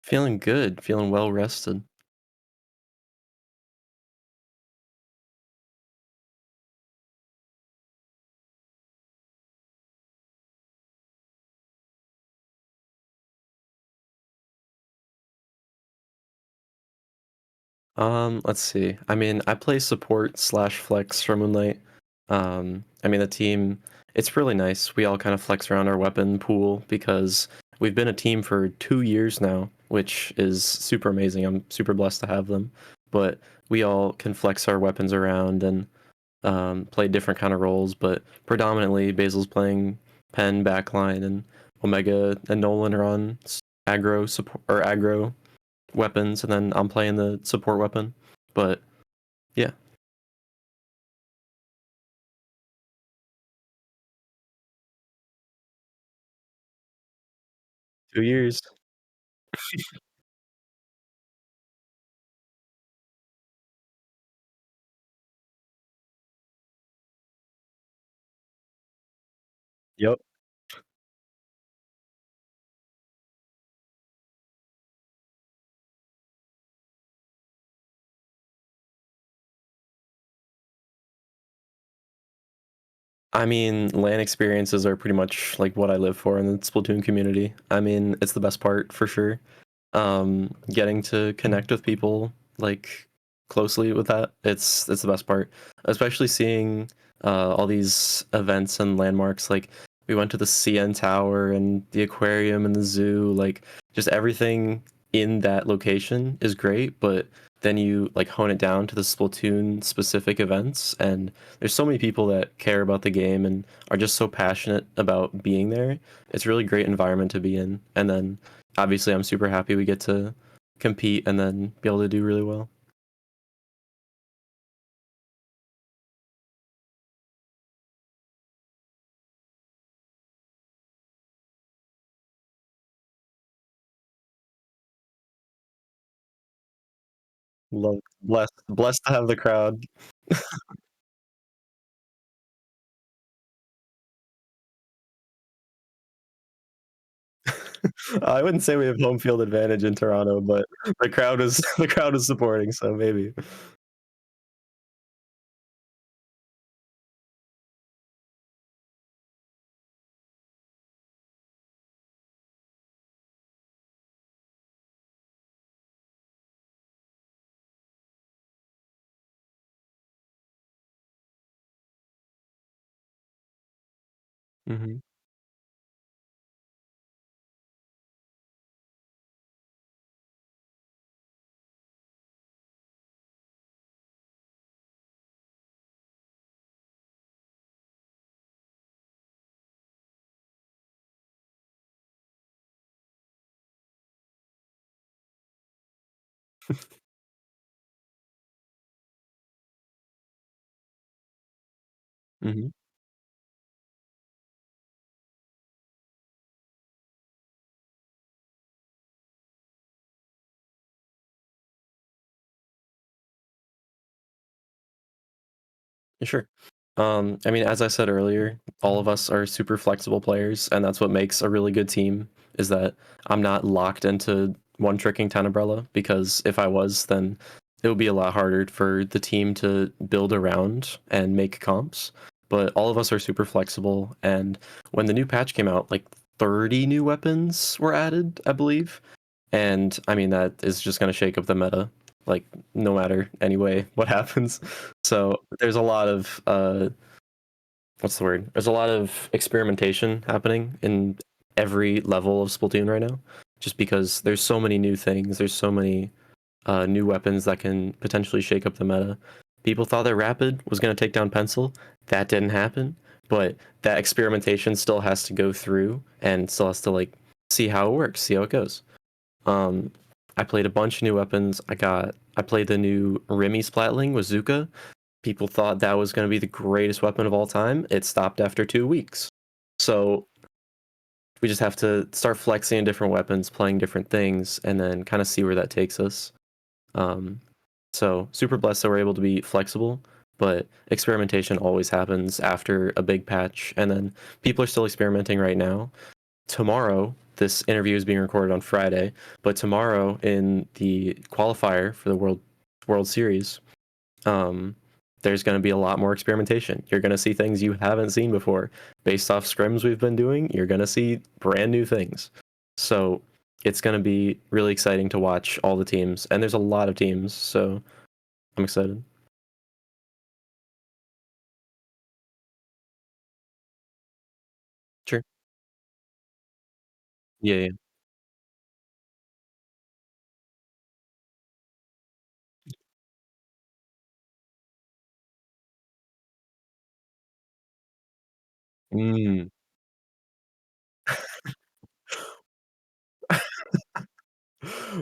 Feeling good, feeling well rested. Let's see. I mean, I play support slash flex for Moonlight. I mean, the team, it's really nice. We all kind of flex around our weapon pool because we've been a team for 2 years now, which is super amazing. I'm super blessed to have them. But we all can flex our weapons around and play different kind of roles. But predominantly, Basil's playing Pen backline, and Omega and Nolan are on aggro support or aggro weapons, and then I'm playing the support weapon. But yeah, 2 years. Yep. I mean, LAN experiences are pretty much like what I live for in the Splatoon community. I mean, it's the best part for sure. Getting to connect with people like closely with that, it's the best part. Especially seeing all these events and landmarks. Like we went to the CN Tower and the aquarium and the zoo. Like just everything in that location is great, but then you like hone it down to the Splatoon specific events, and there's so many people that care about the game and are just so passionate about being there. It's a really great environment to be in. And then obviously I'm super happy we get to compete and then be able to do really well. Love blessed to have the crowd. I wouldn't say we have home field advantage in Toronto, but the crowd is the crowd is supporting, so maybe. Mhm. Mhm. Sure. I mean, as I said earlier, all of us are super flexible players, and that's what makes a really good team, is that I'm not locked into one tricking 10 umbrella, because if I was, then it would be a lot harder for the team to build around and make comps. But all of us are super flexible, and when the new patch came out, like 30 new weapons were added, I believe. And I mean, that is just going to shake up the meta, like, no matter anyway what happens. So there's a lot of what's the word? There's a lot of experimentation happening in every level of Splatoon right now, just because there's so many new things. There's so many new weapons that can potentially shake up the meta. People thought that Rapid was going to take down Pencil. That didn't happen, but that experimentation still has to go through and still has to like see how it works, see how it goes. Um, I played a bunch of new weapons. I played the new Remy Splatling with Zuka. People thought that was going to be the greatest weapon of all time. It stopped after 2 weeks. So we just have to start flexing in different weapons, playing different things, and then kind of see where that takes us. Um, so super blessed that we're able to be flexible, but experimentation always happens after a big patch, and then people are still experimenting right now. tomorrow, this interview is being recorded on Friday, but tomorrow in the qualifier for the World Series, um, there's going to be a lot more experimentation. You're going to see things you haven't seen before. Based off scrims we've been doing, you're going to see brand new things. So it's going to be really exciting to watch all the teams, and there's a lot of teams, so I'm excited. Sure. Yeah, yeah. Mm.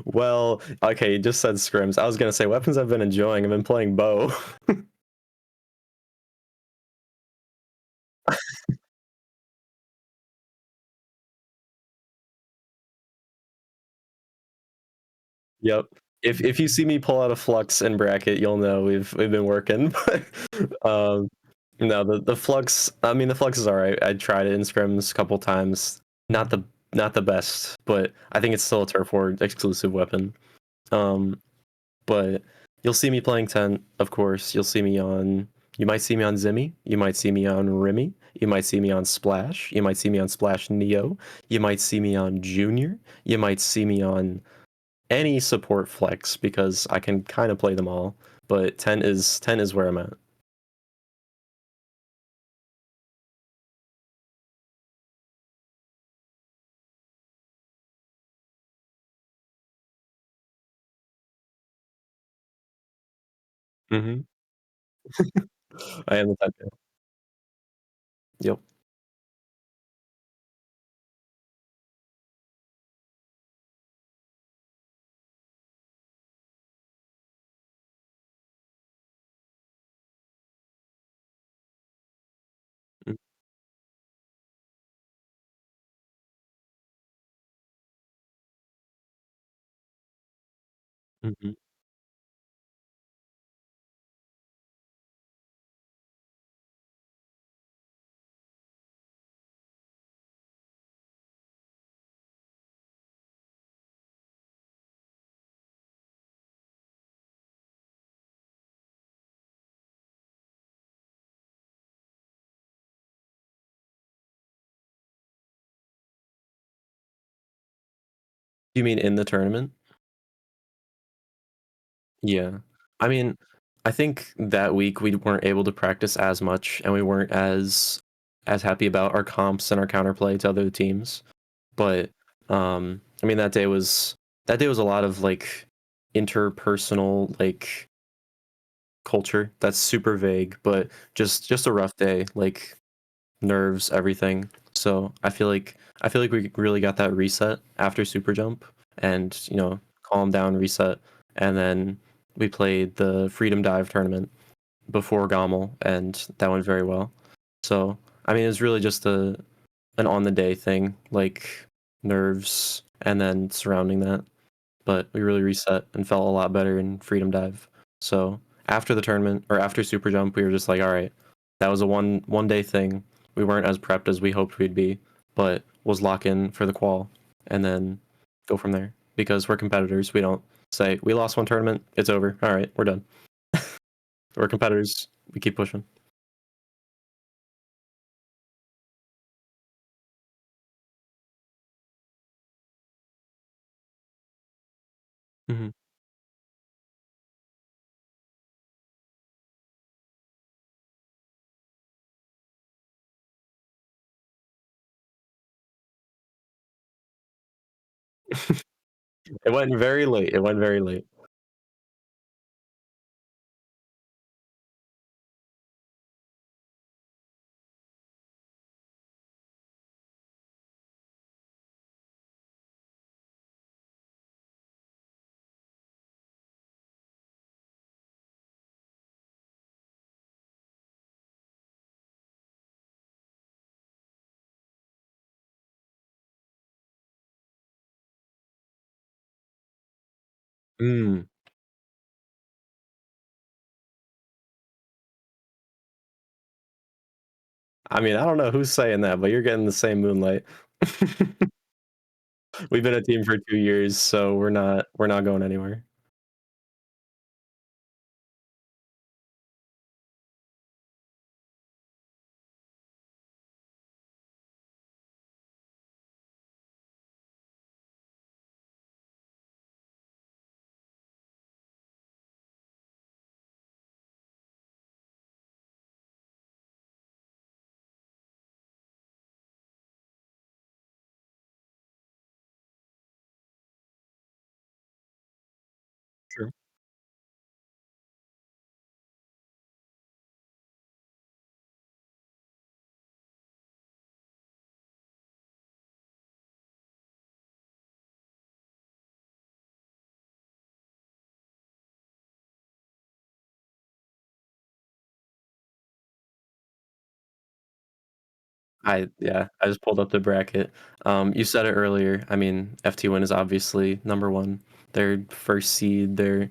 Well, okay, you just said scrims. I was gonna say weapons I've been enjoying. I've been playing bow. Yep. If you see me pull out a flux in bracket, you'll know we've been working. But no, the flux. I mean, the flux is all right. I tried it in scrims a couple times. Not the not the best, but I think it's still a turf war exclusive weapon. Um, but you'll see me playing 10, of course. You might see me on Zimmy, you might see me on Remy, you might see me on Splash, you might see me on Splash Neo, you might see me on Junior, you might see me on any support flex because I can kind of play them all. But 10 is where I'm at. Hmm. I am the 10. Yep. Mm-hmm. You mean in the tournament? Yeah. I mean, I think that week we weren't able to practice as much and we weren't as happy about our comps and our counterplay to other teams. But I mean that day was a lot of like interpersonal like culture that's super vague, but just a rough day, like nerves, everything. So I feel like we really got that reset after Super Jump and, calm down, reset, and then we played the Freedom Dive tournament before Gommel, and that went very well. So, I mean, it was really just an on the day thing, like nerves and then surrounding that. But we really reset and felt a lot better in Freedom Dive. So after the tournament or after Super Jump, we were just like, all right, that was a one day thing. We weren't as prepped as we hoped we'd be, but was lock in for the qual and then go from there. Because we're competitors, we don't say we lost one tournament, it's over. All right, we're done. We're competitors. We keep pushing. Hmm. It went very late. It went very late. Mm. I mean, I don't know who's saying that, but you're getting the same Moonlight. We've been a team for 2 years, so we're not going anywhere. True. I just pulled up the bracket. You said it earlier. I mean, FT Win is obviously number 1. They're first seed. They're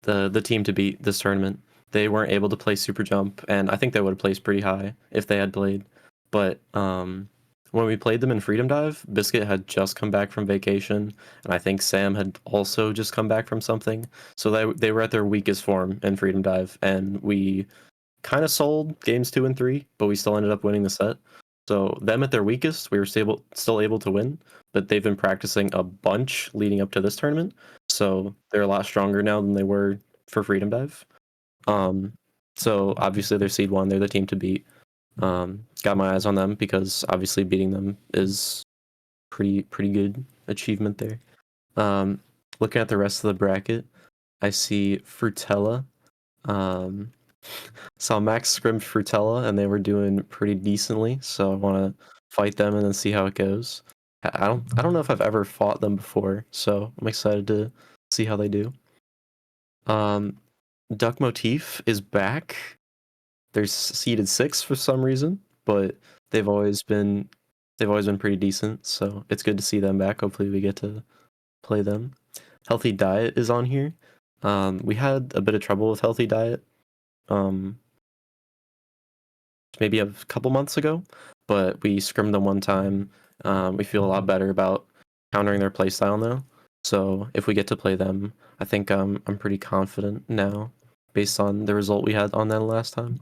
the team to beat this tournament. They weren't able to play Super Jump, and I think they would have placed pretty high if they had played. But when we played them in Freedom Dive, Biscuit had just come back from vacation, and I think Sam had also just come back from something. So they were at their weakest form in Freedom Dive, and we kind of sold games 2 and 3, but we still ended up winning the set. So them at their weakest, we were still able to win, but they've been practicing a bunch leading up to this tournament. So they're a lot stronger now than they were for Freedom Dive. Um, so obviously they're seed 1, they're the team to beat. Got my eyes on them because obviously beating them is pretty good achievement there. Um, Looking at the rest of the bracket, I see Frutella. Um, Saw Max scrim Frutella, and they were doing pretty decently, so I want to fight them and then see how it goes. I don't know if I've ever fought them before, so I'm excited to see how they do. Um, Duck Motif is back. They're seeded 6 for some reason, but they've always been they've always been pretty decent, so it's good to see them back. Hopefully we get to play them. Healthy Diet is on here. We had a bit of trouble with Healthy Diet. Um, maybe a couple months ago, but we scrimmed them one time. We feel a lot better about countering their playstyle now. So if we get to play them, I think I'm pretty confident now based on the result we had on them last time.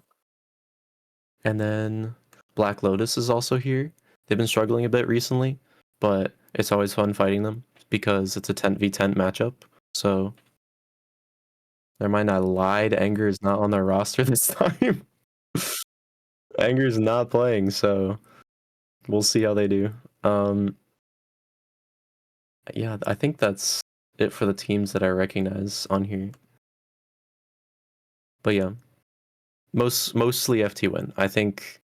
And then Black Lotus is also here. They've been struggling a bit recently, but it's always fun fighting them because it's a 10v10 matchup. So never mind, I lied. Anger is not on their roster this time. Anger is not playing, so we'll see how they do. Um, yeah, I think that's it for the teams that I recognize on here. But yeah, mostly FT win. I think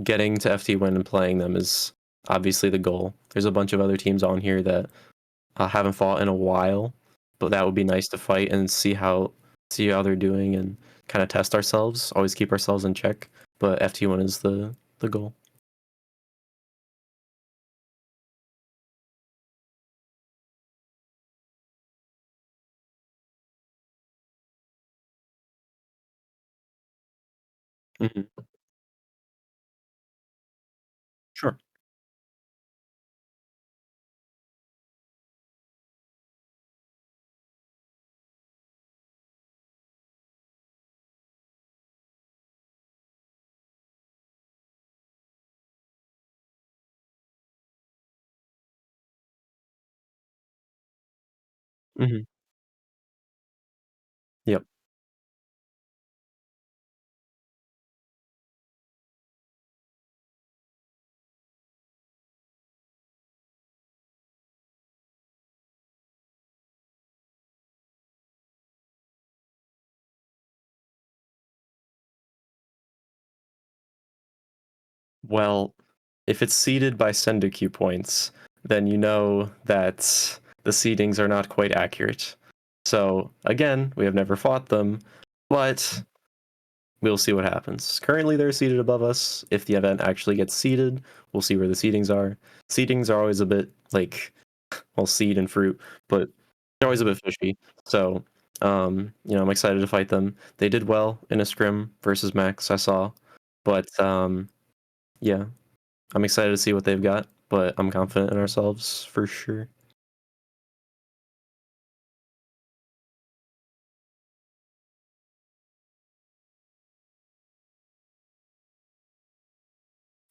getting to FT win and playing them is obviously the goal. There's a bunch of other teams on here that I haven't fought in a while, but that would be nice to fight and see how they're doing and kind of test ourselves. Always keep ourselves in check. But FT win is the goal. Hmm. Sure. Hmm. Yep. Well, if it's seeded by sender queue points, then you know that the seedings are not quite accurate. So, again, we have never fought them, but we'll see what happens. Currently, they're seated above us. If the event actually gets seeded, we'll see where the seedings are. Seedings are always a bit like, well, seed and fruit, but they're always a bit fishy. So, I'm excited to fight them. They did well in a scrim versus Max, I saw. But, yeah, I'm excited to see what they've got, but I'm confident in ourselves for sure.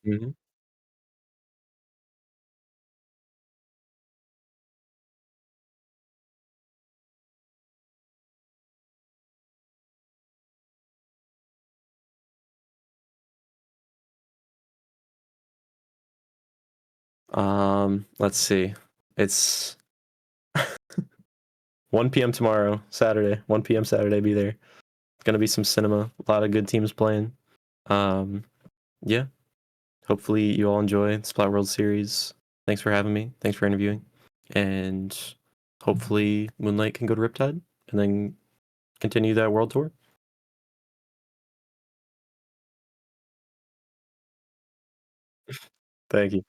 Mhm. Let's see. It's 1 p.m. tomorrow, Saturday. 1 p.m. Saturday, be there. Gonna be some cinema. A lot of good teams playing. Um, yeah. Hopefully you all enjoy Splat World Series. Thanks for having me. Thanks for interviewing. And hopefully Moonlight can go to Riptide and then continue that world tour. Thank you.